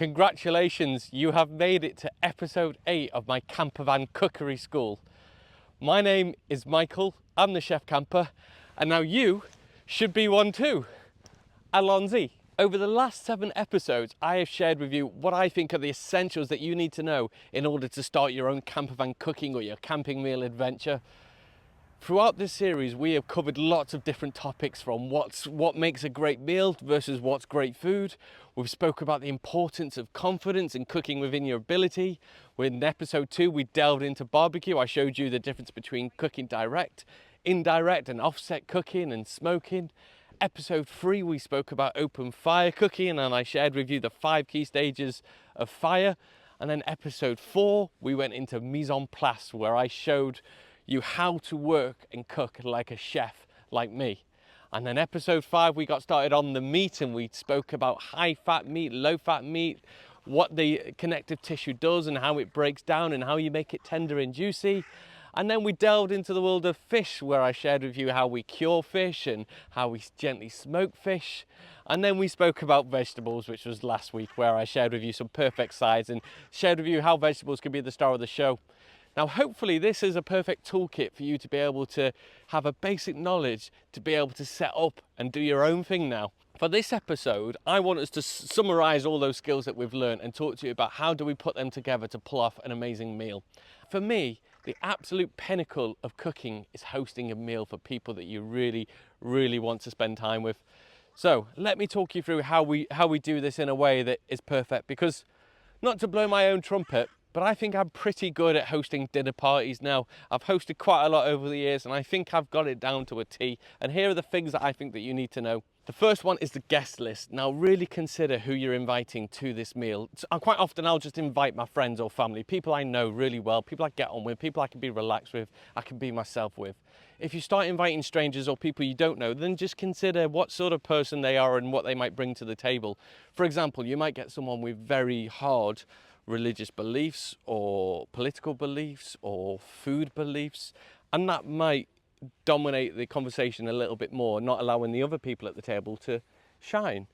Congratulations, you have made it to episode 8 of my campervan cookery school. My name is Michael, I'm the chef camper, and now you should be one too. Allons-y. Over the last 7 episodes, I have shared with you what I think are the essentials that you need to know in order to start your own campervan cooking or your camping meal adventure. Throughout this series, we have covered lots of different topics, from what makes a great meal versus what's great food. We've spoke about the importance of confidence in cooking within your ability. In episode 2, we delved into barbecue. I showed you the difference between cooking direct, indirect and offset cooking and smoking. Episode 3, we spoke about open fire cooking, and I shared with you the 5 key stages of fire. And then episode 4, we went into mise en place, where I showed you how to work and cook like a chef like me. And then episode 5, we got started on the meat, and we spoke about high fat meat, low fat meat, what the connective tissue does and how it breaks down and how you make it tender and juicy. And then we delved into the world of fish, where I shared with you how we cure fish and how we gently smoke fish. And then we spoke about vegetables, which was last week, where I shared with you some perfect sides and shared with you how vegetables can be the star of the show. Now, hopefully this is a perfect toolkit for you to be able to have a basic knowledge to be able to set up and do your own thing now. For this episode, I want us to summarize all those skills that we've learned and talk to you about how do we put them together to pull off an amazing meal. For me, the absolute pinnacle of cooking is hosting a meal for people that you really, really want to spend time with. So let me talk you through how we do this in a way that is perfect, because not to blow my own trumpet, but I think I'm pretty good at hosting dinner parties now. I've hosted quite a lot over the years, and I think I've got it down to a T. And here are the things that I think that you need to know. The first one is the guest list. Now, really consider who you're inviting to this meal. Quite often I'll just invite my friends or family, people I know really well, people I get on with, people I can be relaxed with, I can be myself with. If you start inviting strangers or people you don't know, then just consider what sort of person they are and what they might bring to the table. For example, you might get someone with very hard religious beliefs or political beliefs or food beliefs, and that might dominate the conversation a little bit more, not allowing the other people at the table to shine.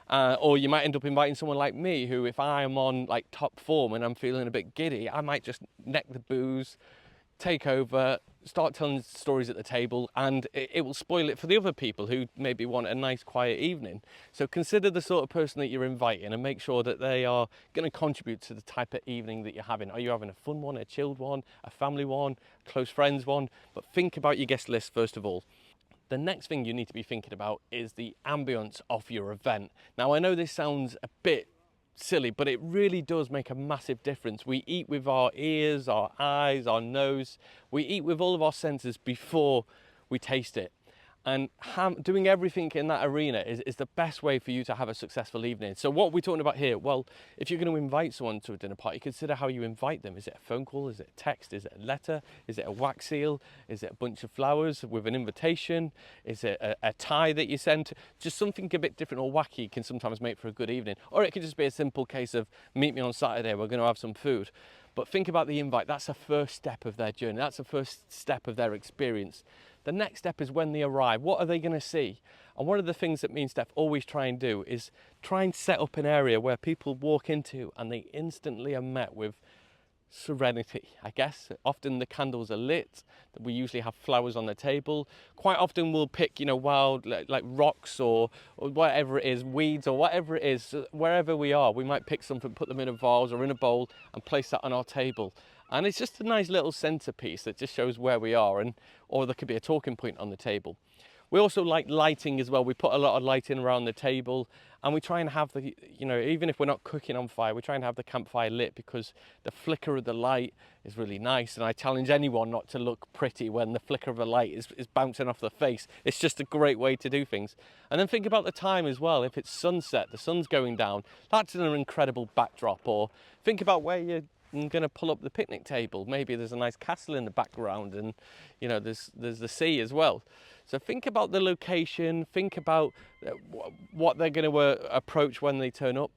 Or you might end up inviting someone like me, who, if I am on like top form and I'm feeling a bit giddy, I might just neck the booze, take over, start telling stories at the table, and it will spoil it for the other people who maybe want a nice quiet evening. So consider the sort of person that you're inviting and make sure that they are going to contribute to the type of evening that you're having. Are you having a fun one, a chilled one, a family one, close friends one? But think about your guest list first of all. The next thing you need to be thinking about is the ambience of your event. Now, I know this sounds a bit silly, but it really does make a massive difference. We eat with our ears, our eyes, our nose. We eat with all of our senses before we taste it. And doing everything in that arena is the best way for you to have a successful evening. So what we're talking about here, well, if you're going to invite someone to a dinner party, consider how you invite them. Is it a phone call? Is it a text? Is it a letter? Is it a wax seal? Is it a bunch of flowers with an invitation? Is it a tie that you send? Just something a bit different or wacky can sometimes make for a good evening. Or it could just be a simple case of, meet me on Saturday, we're going to have some food. But think about the invite. That's the first step of their journey. That's the first step of their experience. The next step is when they arrive. What are they going to see? And one of the things that me and Steph always try and do is try and set up an area where people walk into and they instantly are met with serenity, I guess. Often the candles are lit. We usually have flowers on the table. Quite often we'll pick, wild, like rocks or whatever it is, weeds or whatever it is. Wherever we are, we might pick something, put them in a vase or in a bowl and place that on our table. And it's just a nice little centerpiece that just shows where we are, or there could be a talking point on the table. We also like lighting as well. We put a lot of lighting around the table, and we try and have the, even if we're not cooking on fire, we try and have the campfire lit, because the flicker of the light is really nice. And I challenge anyone not to look pretty when the flicker of the light is bouncing off the face. It's just a great way to do things. And then think about the time as well. If it's sunset, the sun's going down, that's an incredible backdrop. Or think about where you're going to pull up the picnic table. Maybe there's a nice castle in the background, and there's the sea as well. So think about the location, think about what they're going to approach when they turn up.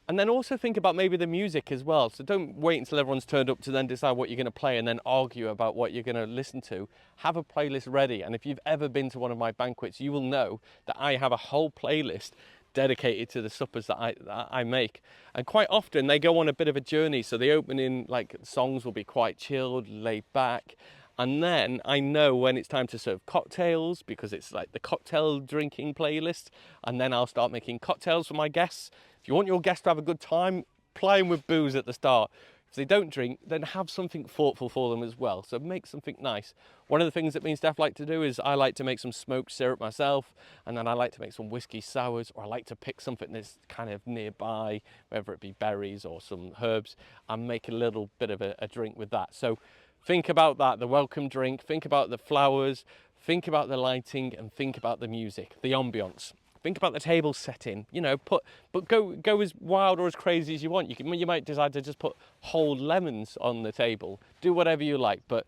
And then also think about maybe the music as well. So don't wait until everyone's turned up to then decide what you're going to play and then argue about what you're going to listen to. Have a playlist ready. And if you've ever been to one of my banquets, you will know that I have a whole playlist dedicated to the suppers that I make. And quite often they go on a bit of a journey. So the opening like songs will be quite chilled, laid back. And then I know when it's time to serve cocktails, because it's like the cocktail drinking playlist. And then I'll start making cocktails for my guests. If you want your guests to have a good time, ply them with booze at the start. If they don't drink, then have something thoughtful for them as well. So make something nice. One of the things that me and Steph like to do is I like to make some smoked syrup myself, and then I like to make some whiskey sours, or I like to pick something that's kind of nearby, whether it be berries or some herbs, and make a little bit of a drink with that. So think about that, the welcome drink, think about the flowers, think about the lighting, and think about the music, the ambience. Think about the table setting, you know, but go as wild or as crazy as you want. You might decide to just put whole lemons on the table. Do whatever you like, but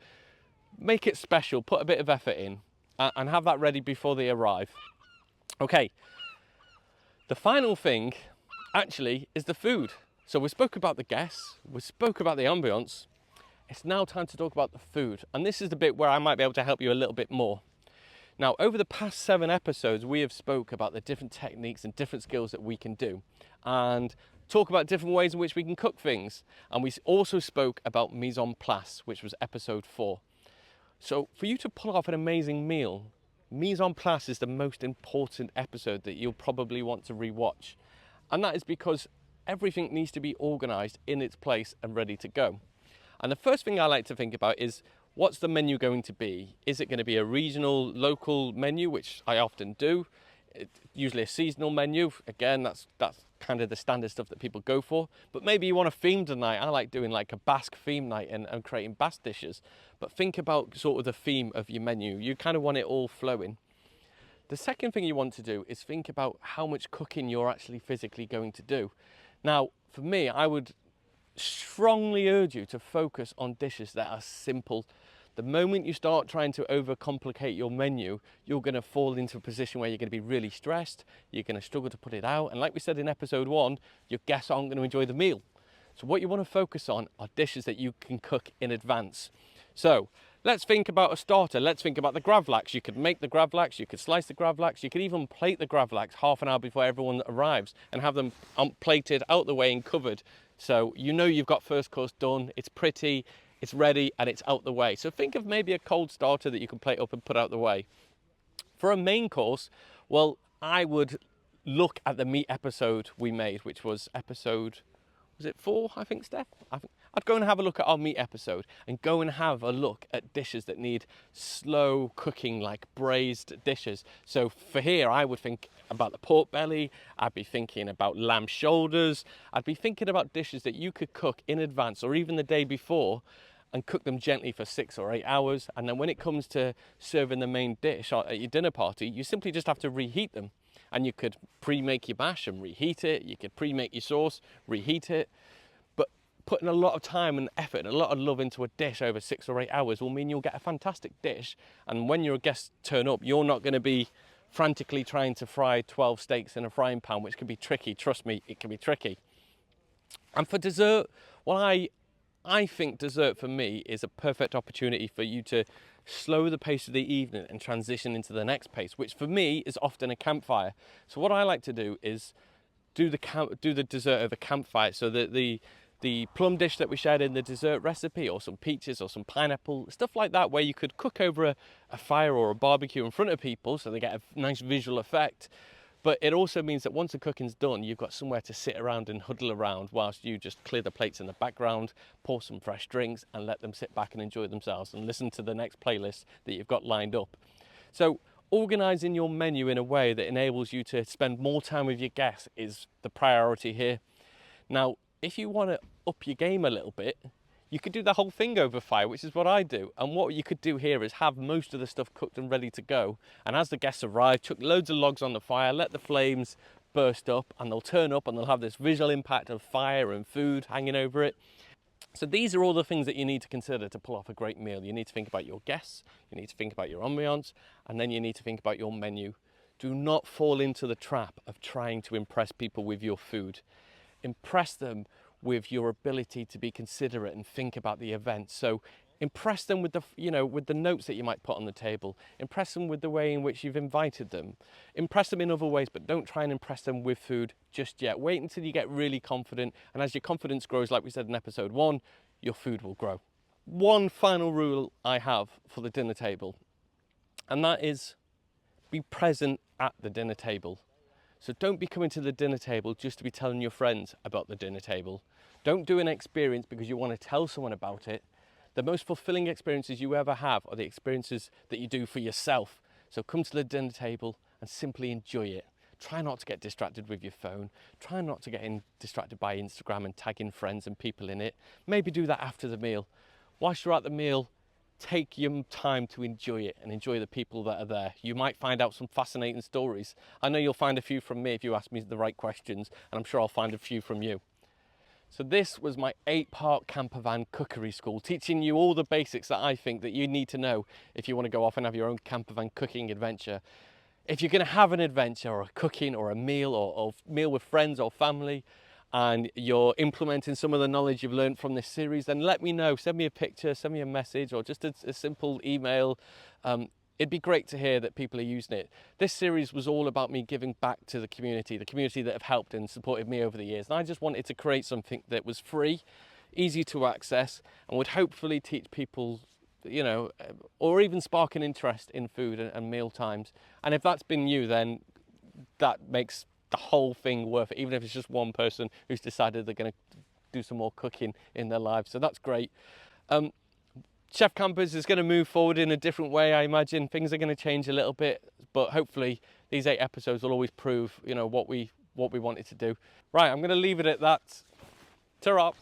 make it special, put a bit of effort in, and have that ready before they arrive. Okay, the final thing actually is the food. So we spoke about the guests, we spoke about the ambience. It's now time to talk about the food. And this is the bit where I might be able to help you a little bit more. Now, over the past 7 episodes, we have spoke about the different techniques and different skills that we can do, and talk about different ways in which we can cook things. And we also spoke about mise en place, which was episode 4. So for you to pull off an amazing meal, mise en place is the most important episode that you'll probably want to rewatch. And that is because everything needs to be organized in its place and ready to go. And the first thing I like to think about is, what's the menu going to be? Is it going to be a regional, local menu, which I often do? Usually a seasonal menu. Again, that's kind of the standard stuff that people go for. But maybe you want a themed night. I like doing like a Basque theme night and creating Basque dishes. But think about sort of the theme of your menu. You kind of want it all flowing. The second thing you want to do is think about how much cooking you're actually physically going to do. Now, for me, I would strongly urge you to focus on dishes that are simple. The moment you start trying to overcomplicate your menu, you're going to fall into a position where you're going to be really stressed, you're going to struggle to put it out, and like we said in episode 1, your guests aren't going to enjoy the meal. So what you want to focus on are dishes that you can cook in advance. So let's think about a starter. Let's think about the gravlax. You could make the gravlax, you could slice the gravlax, you could even plate the gravlax half an hour before everyone arrives and have them plated out the way and covered. So you know you've got first course done, it's pretty, it's ready, and it's out the way. So think of maybe a cold starter that you can plate up and put out the way. For a main course, well, I would look at the meat episode we made, which was episode, was it 4, I think, Steph? I'd go and have a look at our meat episode and go and have a look at dishes that need slow cooking, like braised dishes. So for here, I would think about the pork belly, I'd be thinking about lamb shoulders, I'd be thinking about dishes that you could cook in advance or even the day before and cook them gently for 6 or 8 hours. And then when it comes to serving the main dish at your dinner party, you simply just have to reheat them. And you could pre-make your mash and reheat it, you could pre-make your sauce, reheat it. But putting a lot of time and effort and a lot of love into a dish over 6 or 8 hours will mean you'll get a fantastic dish. And when your guests turn up, you're not going to be frantically trying to fry 12 steaks in a frying pan, which can be tricky. Trust me, it can be tricky. And for dessert, well, I think dessert for me is a perfect opportunity for you to slow the pace of the evening and transition into the next pace, which for me is often a campfire. So what I like to do is do the dessert over campfire. So the plum dish that we shared in the dessert recipe, or some peaches or some pineapple, stuff like that, where you could cook over a fire or a barbecue in front of people so they get a nice visual effect. But it also means that once the cooking's done, you've got somewhere to sit around and huddle around whilst you just clear the plates in the background, pour some fresh drinks, and let them sit back and enjoy themselves and listen to the next playlist that you've got lined up. So organising your menu in a way that enables you to spend more time with your guests is the priority here. Now, if you want to up your game a little bit, you could do the whole thing over fire, which is what I do. And what you could do here is have most of the stuff cooked and ready to go. And as the guests arrive, chuck loads of logs on the fire, let the flames burst up, and they'll turn up and they'll have this visual impact of fire and food hanging over it. So these are all the things that you need to consider to pull off a great meal. You need to think about your guests, you need to think about your ambiance, and then you need to think about your menu. Do not fall into the trap of trying to impress people with your food. Impress them with your ability to be considerate and think about the event. So Impress them with the, with the notes that you might put on the table. Impress them with the way in which you've invited them. Impress them in other ways, but don't try and impress them with food just yet. Wait until you get really confident, and as your confidence grows, like we said in episode 1, your food will grow. One final rule I have for the dinner table, and that is be present at the dinner table. So don't be coming to the dinner table just to be telling your friends about the dinner table. Don't do an experience because you want to tell someone about it. The most fulfilling experiences you ever have are the experiences that you do for yourself. So come to the dinner table and simply enjoy it. Try not to get distracted with your phone. Try not to get distracted by Instagram and tagging friends and people in it. Maybe do that after the meal. Whilst you're at the meal, take your time to enjoy it and enjoy the people that are there. You might find out some fascinating stories. I know you'll find a few from me if you ask me the right questions, and I'm sure I'll find a few from you. So this was my 8-part camper van cookery school, teaching you all the basics that I think that you need to know if you want to go off and have your own camper van cooking adventure. If you're going to have an adventure or a cooking or a meal or meal with friends or family, and you're implementing some of the knowledge you've learned from this series, then let me know. Send me a picture, send me a message, or just a simple email. It'd be great to hear that people are using it. This series was all about me giving back to the community that have helped and supported me over the years. And I just wanted to create something that was free, easy to access, and would hopefully teach people, or even spark an interest in food and meal times. And if that's been you, then that makes the whole thing worth it, even if it's just one person who's decided they're going to do some more cooking in their lives. So that's great. Chef Campers is going to move forward in a different way. I imagine things are going to change a little bit, but hopefully these 8 episodes will always prove, what we wanted to do. Right, I'm going to leave it at that. Ta-ra.